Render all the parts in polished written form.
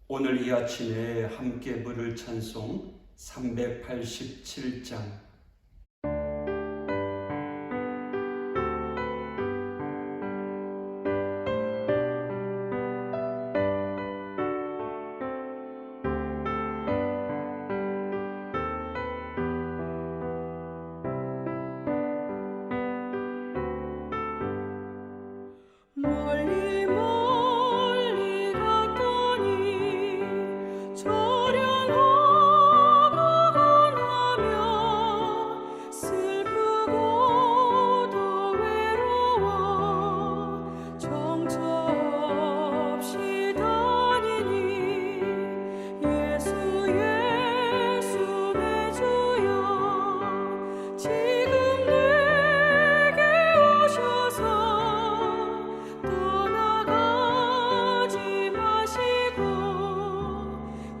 오늘 이 아침에 함께 부를 찬송 387장. 멀리 멀리 갔더니 저량하고 가나며 슬프고도 외로워 정처 없이 다니니 예수 예수 내 주여 지금 내게 오셔서 떠나가지 마시고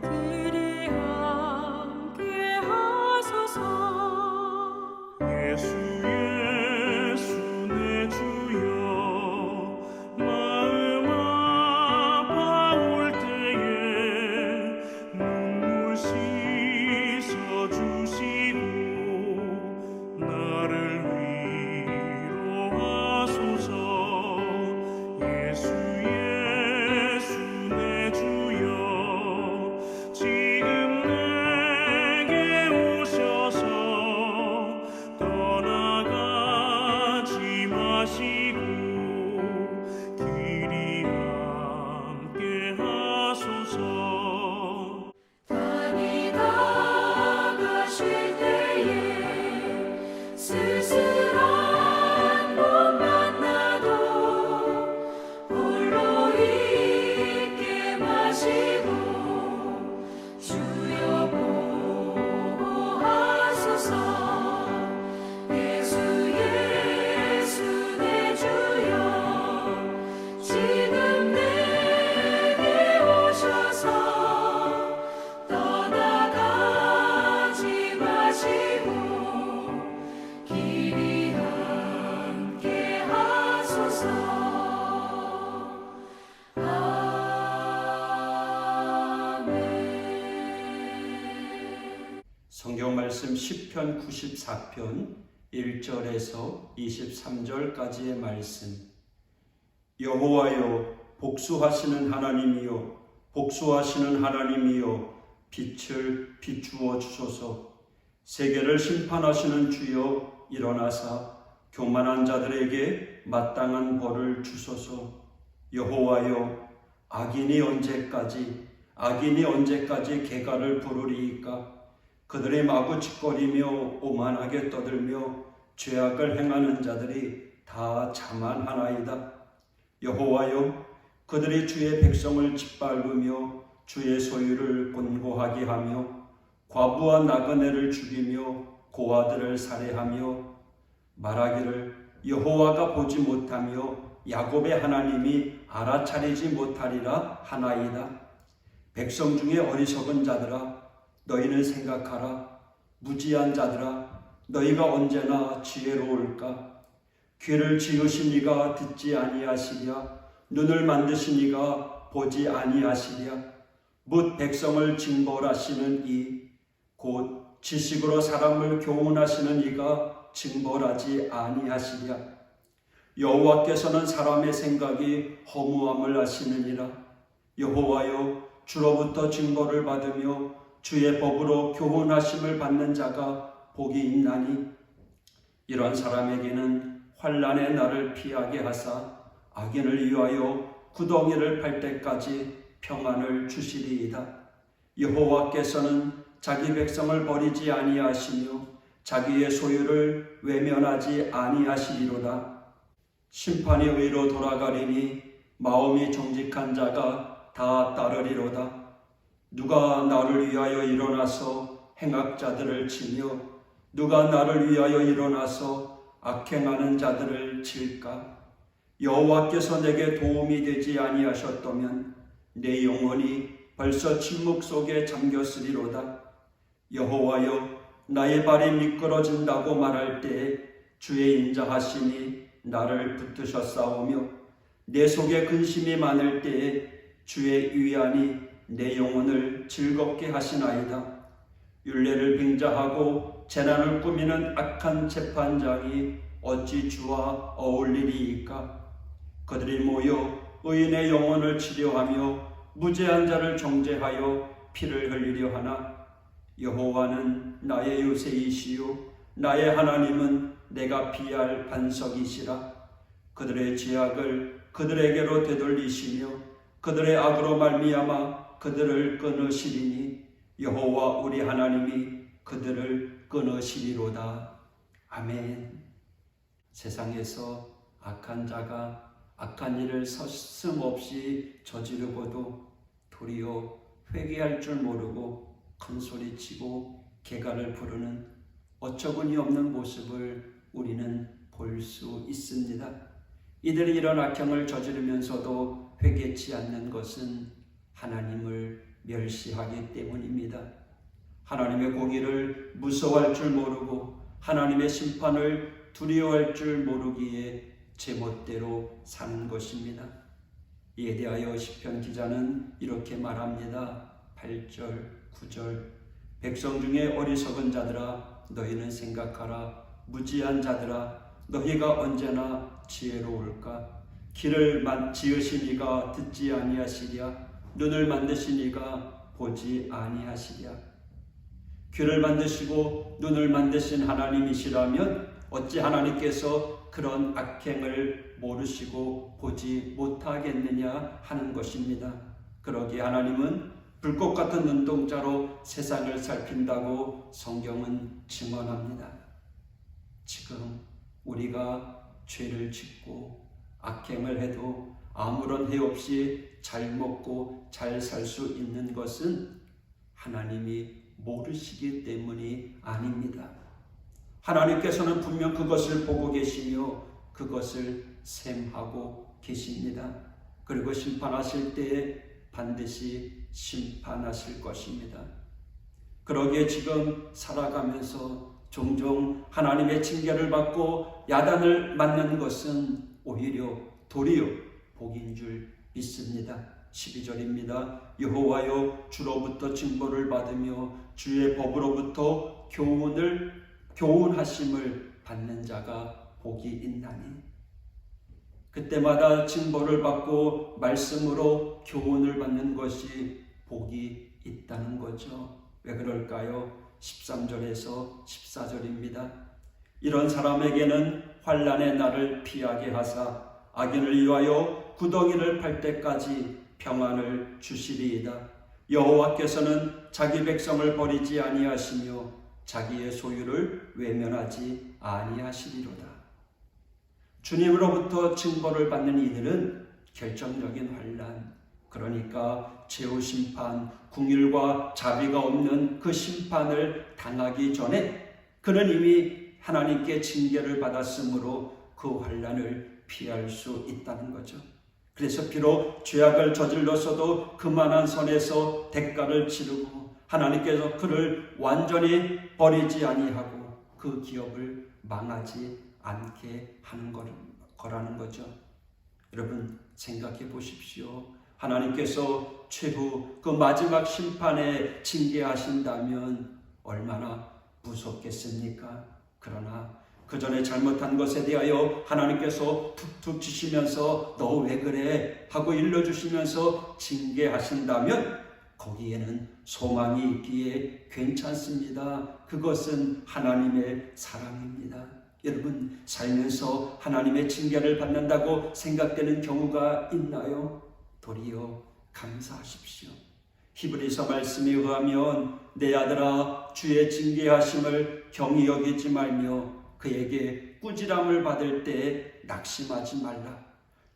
길이 함께 하소서. 예수 예수 내 주여 마음 아파올 때에 눈물 씻어주시고 나를 위로하소서. 예수 예수 내 주여 지금 내게 오셔서 떠나가지 마시고 길이 함께 하소서. 다니다가 쉴 때에 쓸쓸한 못 만나도 홀로 있게 마시고 주여 보호하소서. 예수 예수 내 주여 지금 내게 오셔서 떠나가지 마시고 길이 함께 하소서. 아멘. 성경 말씀 시편 94편 1절에서 23절까지의 말씀. 여호와여, 복수하시는 하나님이여, 복수하시는 하나님이여, 빛을 비추어 주소서. 세계를 심판하시는 주여, 일어나사 교만한 자들에게 마땅한 벌을 주소서. 여호와여, 악인이 언제까지 개가를 부르리이까? 그들이 마구 짓거리며 오만하게 떠들며 죄악을 행하는 자들이 다 자만하나이다. 여호와여, 그들이 주의 백성을 짓밟으며 주의 소유를 곤고하게 하며 과부와 나그네를 죽이며 고아들을 살해하며 말하기를 여호와가 보지 못하며 야곱의 하나님이 알아차리지 못하리라 하나이다. 백성 중에 어리석은 자들아, 너희는 생각하라. 무지한 자들아, 너희가 언제나 지혜로울까? 귀를 지으신 이가 듣지 아니하시랴? 눈을 만드신 이가 보지 아니하시랴? 뭇 백성을 징벌하시는 이, 곧 지식으로 사람을 교훈하시는 이가 징벌하지 아니하시랴? 여호와께서는 사람의 생각이 허무함을 아시느니라. 여호와여, 주로부터 징벌을 받으며 주의 법으로 교훈하심을 받는 자가 복이 있나니. 이런 사람에게는 환난의 날을 피하게 하사 악인을 위하여 구덩이를 팔 때까지 평안을 주시리이다. 여호와께서는 자기 백성을 버리지 아니하시며 자기의 소유를 외면하지 아니하시리로다. 심판이 의로 돌아가리니 마음이 정직한 자가 다 따르리로다. 누가 나를 위하여 일어나서 행악자들을 치며 누가 나를 위하여 일어나서 악행하는 자들을 칠까? 여호와께서 내게 도움이 되지 아니하셨다면 내 영혼이 벌써 침묵 속에 잠겼으리로다. 여호와여, 나의 발이 미끄러진다고 말할 때에 주의 인자하심이 나를 붙드셨사오며 내 속에 근심이 많을 때에 주의 위안이 내 영혼을 즐겁게 하시나이다. 율례를 빙자하고 재난을 꾸미는 악한 재판장이 어찌 주와 어울리리이까? 그들이 모여 의인의 영혼을 치료하며 무죄한 자를 정죄하여 피를 흘리려 하나 여호와는 나의 요새이시요 나의 하나님은 내가 피할 반석이시라. 그들의 죄악을 그들에게로 되돌리시며 그들의 악으로 말미암아 그들을 끊으시리니 여호와 우리 하나님이 그들을 끊으시리로다. 아멘. 세상에서 악한 자가 악한 일을 서슴없이 저지르고도 도리어 회개할 줄 모르고 큰소리치고 개가를 부르는 어처구니 없는 모습을 우리는 볼 수 있습니다. 이들이 이런 악행을 저지르면서도 회개치 않는 것은 하나님을 멸시하기 때문입니다. 하나님의 공의를 무서워할 줄 모르고 하나님의 심판을 두려워할 줄 모르기에 제멋대로 사는 것입니다. 이에 대하여 시편 기자는 이렇게 말합니다. 8절, 9절 백성 중에 어리석은 자들아 너희는 생각하라. 무지한 자들아 너희가 언제나 지혜로울까? 길을 지으신 이가 듣지 아니하시랴? 눈을 만드신 이가 보지 아니하시랴? 귀를 만드시고 눈을 만드신 하나님이시라면 어찌 하나님께서 그런 악행을 모르시고 보지 못하겠느냐 하는 것입니다. 그러기에 하나님은 불꽃 같은 눈동자로 세상을 살핀다고 성경은 증언합니다. 지금 우리가 죄를 짓고 악행을 해도 아무런 해 없이 잘 먹고 잘 살 수 있는 것은 하나님이 모르시기 때문이 아닙니다. 하나님께서는 분명 그것을 보고 계시며 그것을 셈하고 계십니다. 그리고 심판하실 때에 반드시 심판하실 것입니다. 그러기에 지금 살아가면서 종종 하나님의 징계를 받고 야단을 맞는 것은 오히려 도리어 복인 줄 믿습니다. 12절입니다. 여호와여 주로부터 징벌을 받으며 주의 법으로부터 교훈하심을 받는 자가 복이 있나니. 그때마다 징벌을 받고 말씀으로 교훈을 받는 것이 복이 있다는 거죠. 왜 그럴까요? 13절에서 14절입니다. 이런 사람에게는 환난의 날을 피하게 하사 악인을 위하여 구덩이를 팔 때까지 평안을 주시리이다. 여호와께서는 자기 백성을 버리지 아니하시며 자기의 소유를 외면하지 아니하시리로다. 주님으로부터 징벌을 받는 이들은 결정적인 환난, 그러니까 최후 심판, 궁율과 자비가 없는 그 심판을 당하기 전에 그는 이미 하나님께 징계를 받았으므로 그 환난을 피할 수 있다는 거죠. 그래서 비록 죄악을 저질렀어도 그만한 선에서 대가를 치르고 하나님께서 그를 완전히 버리지 아니하고 그 기업을 망하지 않게 하는 거라는 거죠. 여러분 생각해 보십시오. 하나님께서 최후 그 마지막 심판에 징계하신다면 얼마나 무섭겠습니까? 그러나 그 전에 잘못한 것에 대하여 하나님께서 툭툭 치시면서 너 왜 그래? 하고 일러주시면서 징계하신다면 거기에는 소망이 있기에 괜찮습니다. 그것은 하나님의 사랑입니다. 여러분 살면서 하나님의 징계를 받는다고 생각되는 경우가 있나요? 도리어 감사하십시오. 히브리서 말씀에 의하면 내 아들아 주의 징계하심을 경히 여기지 말며 그에게 꾸지람을 받을 때에 낙심하지 말라.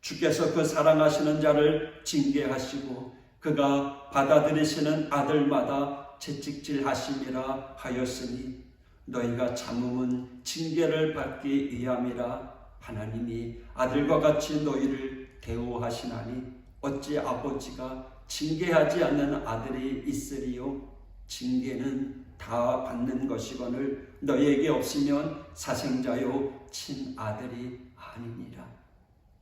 주께서 그 사랑하시는 자를 징계하시고 그가 받아들이시는 아들마다 채찍질하심이라 하였으니 너희가 참음은 징계를 받기 위함이라. 하나님이 아들과 같이 너희를 대우하시나니 어찌 아버지가 징계하지 않는 아들이 있으리요? 징계는 다 받는 것이거늘 너희에게 없으면 사생자요 친아들이 아니니라.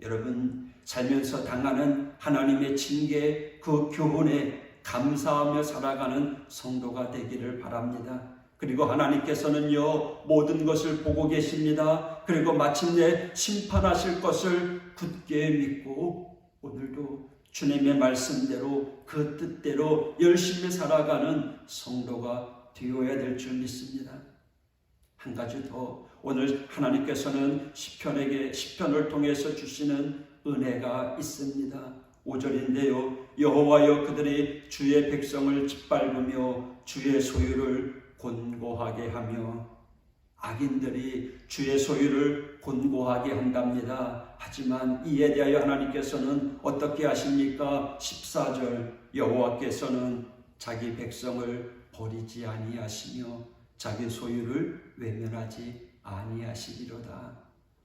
여러분 살면서 당하는 하나님의 징계, 그 교훈에 감사하며 살아가는 성도가 되기를 바랍니다. 그리고 하나님께서는요, 모든 것을 보고 계십니다. 그리고 마침내 심판하실 것을 굳게 믿고 오늘도 주님의 말씀대로 그 뜻대로 열심히 살아가는 성도가 되어야 될 줄 믿습니다. 한 가지 더, 오늘 하나님께서는 시편을 통해서 주시는 은혜가 있습니다. 5절인데요. 여호와여, 그들이 주의 백성을 짓밟으며 주의 소유를 곤고하게 하며. 악인들이 주의 소유를 곤고하게 한답니다. 하지만 이에 대하여 하나님께서는 어떻게 하십니까? 14절, 여호와께서는 자기 백성을 버리지 아니하시며 자기 소유를 외면하지 아니하시리로다.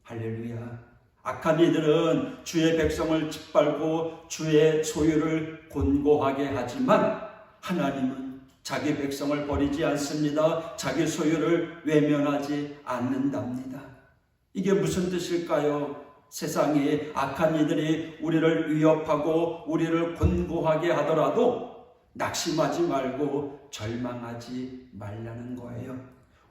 할렐루야. 악한 이들은 주의 백성을 짓밟고 주의 소유를 곤고하게 하지만 하나님은 자기 백성을 버리지 않습니다. 자기 소유를 외면하지 않는답니다. 이게 무슨 뜻일까요? 세상에 악한 이들이 우리를 위협하고 우리를 곤고하게 하더라도 낙심하지 말고 절망하지 말라는 거예요.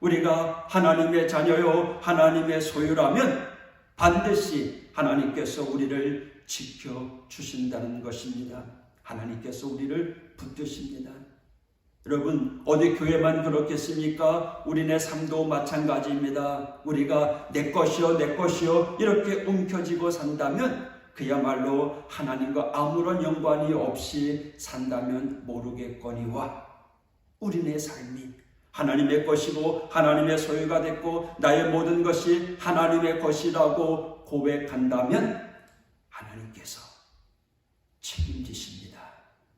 우리가 하나님의 자녀요, 하나님의 소유라면 반드시 하나님께서 우리를 지켜주신다는 것입니다. 하나님께서 우리를 붙드십니다. 여러분, 어디 교회만 그렇겠습니까? 우리네 삶도 마찬가지입니다. 우리가 내 것이요 내 것이요 이렇게 움켜쥐고 산다면 그야말로 하나님과 아무런 연관이 없이 산다면 모르겠거니와, 우리네 삶이 하나님의 것이고 하나님의 소유가 됐고 나의 모든 것이 하나님의 것이라고 고백한다면 하나님께서 책임지십니다.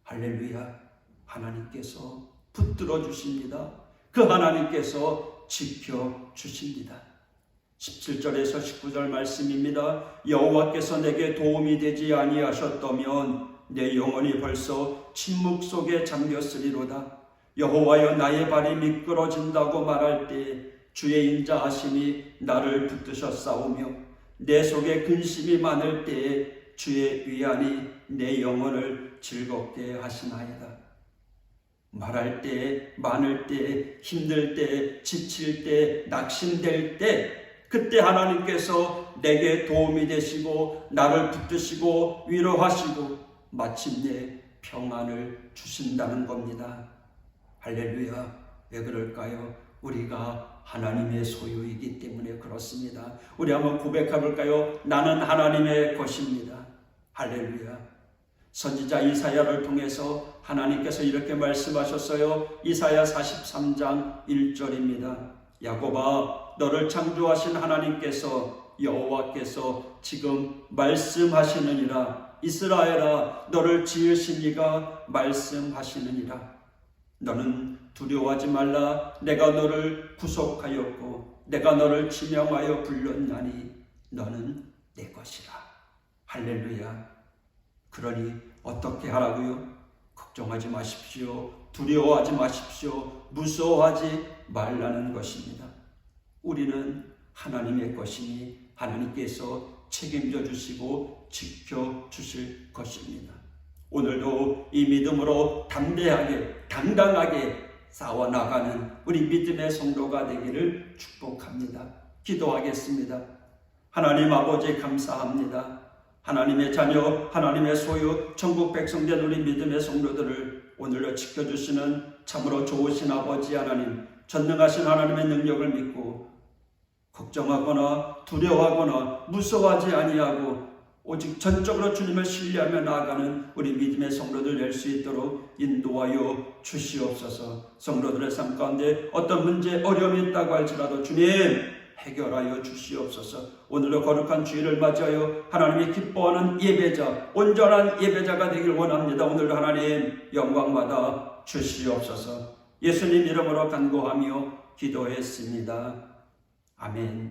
할렐루야. 하나님께서 붙들어 주십니다. 그 하나님께서 지켜주십니다. 17절에서 19절 말씀입니다. 여호와께서 내게 도움이 되지 아니하셨다면 내 영혼이 벌써 침묵 속에 잠겼으리로다. 여호와여, 나의 발이 미끄러진다고 말할 때 주의 인자하심이 나를 붙드셨사오며 내 속에 근심이 많을 때에 주의 위안이 내 영혼을 즐겁게 하시나이다. 말할 때, 많을 때, 힘들 때, 지칠 때, 낙심될 때, 그때 하나님께서 내게 도움이 되시고 나를 붙드시고 위로하시고 마침내 평안을 주신다는 겁니다. 할렐루야. 왜 그럴까요? 우리가 하나님의 소유이기 때문에 그렇습니다. 우리 한번 고백해볼까요? 나는 하나님의 것입니다. 할렐루야. 선지자 이사야를 통해서 하나님께서 이렇게 말씀하셨어요. 이사야 43장 1절입니다. 야곱아, 너를 창조하신 하나님께서, 여호와께서 지금 말씀하시느니라. 이스라엘아, 너를 지으신 이가 말씀하시느니라. 너는 두려워하지 말라. 내가 너를 구속하였고 내가 너를 지명하여 불렀나니 너는 내 것이라. 할렐루야. 그러니 어떻게 하라고요? 걱정하지 마십시오. 두려워하지 마십시오. 무서워하지 말라는 것입니다. 우리는 하나님의 것이니 하나님께서 책임져 주시고 지켜 주실 것입니다. 오늘도 이 믿음으로 담대하게 당당하게 싸워나가는 우리 믿음의 성도가 되기를 축복합니다. 기도하겠습니다. 하나님 아버지, 감사합니다. 하나님의 자녀, 하나님의 소유, 천국 백성된 우리 믿음의 성도들을 오늘로 지켜주시는 참으로 좋으신 아버지 하나님, 전능하신 하나님의 능력을 믿고 걱정하거나 두려워하거나 무서워하지 아니하고 오직 전적으로 주님을 신뢰하며 나아가는 우리 믿음의 성도들 될 수 있도록 인도하여 주시옵소서. 성도들의 삶 가운데 어떤 문제, 어려움이 있다고 할지라도 주님 해결하여 주시옵소서. 오늘도 거룩한 주일을 맞이하여 하나님이 기뻐하는 예배자, 온전한 예배자가 되길 원합니다. 오늘도 하나님 영광받아 주시옵소서. 예수님 이름으로 간구하며 기도했습니다. 아멘.